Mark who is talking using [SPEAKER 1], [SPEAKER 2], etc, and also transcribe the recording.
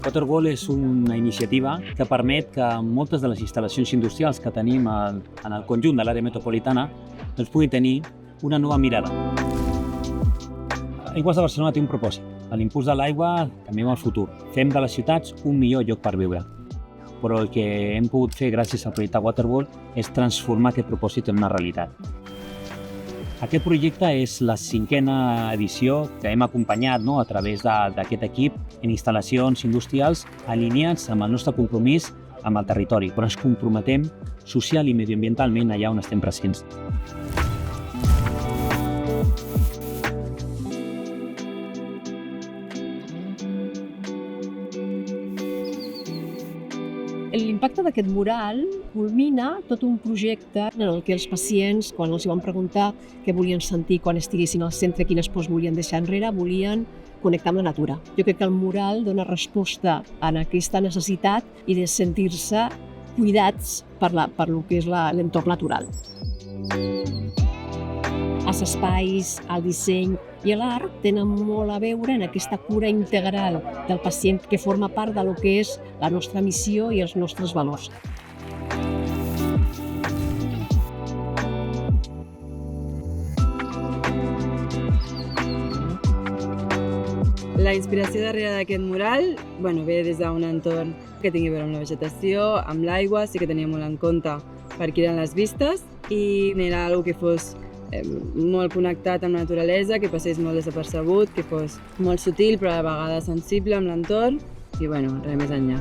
[SPEAKER 1] Waterwall és una iniciativa que permet que moltes de les instal·lacions industrials que tenim en el conjunt de l'àrea metropolitana doncs puguin tenir una nova mirada. Aigües de Barcelona té un propòsit. A l'impuls de l'aigua canviem el futur. Fem de les ciutats un millor lloc per viure. Però el que hem pogut fer gràcies al projecte Waterwall és transformar aquest propòsit en una realitat. Aquest projecte és la 5a edició que hem acompanyat a través d'aquest equip en instal·lacions industrials alineats amb el nostre compromís amb el territori, però ens comprometem social i mediambientalment allà on estem presents.
[SPEAKER 2] L'impacte d'aquest mural culmina tot un projecte en el que els pacients, quan els van preguntar què volien sentir quan estiguessin al centre, quines pors volien deixar enrere, volien connectar amb la natura. Jo crec que el mural dona resposta a aquesta necessitat i de sentir-se cuidats per lo que és l'entorn natural. Els espais, el disseny i l'art tenen molt a veure en aquesta cura integral del pacient que forma part del que és la nostra missió i els nostres valors.
[SPEAKER 3] La inspiració darrere d'aquest mural ve des d'un entorn que tingui a veure amb la vegetació, amb l'aigua, sí que tenia molt en compte per qui eren les vistes i era una cosa que fos molt connectat amb la naturalesa, que passés molt desapercebut, que fos molt sutil però a la vegada sensible amb l'entorn i res més enllà.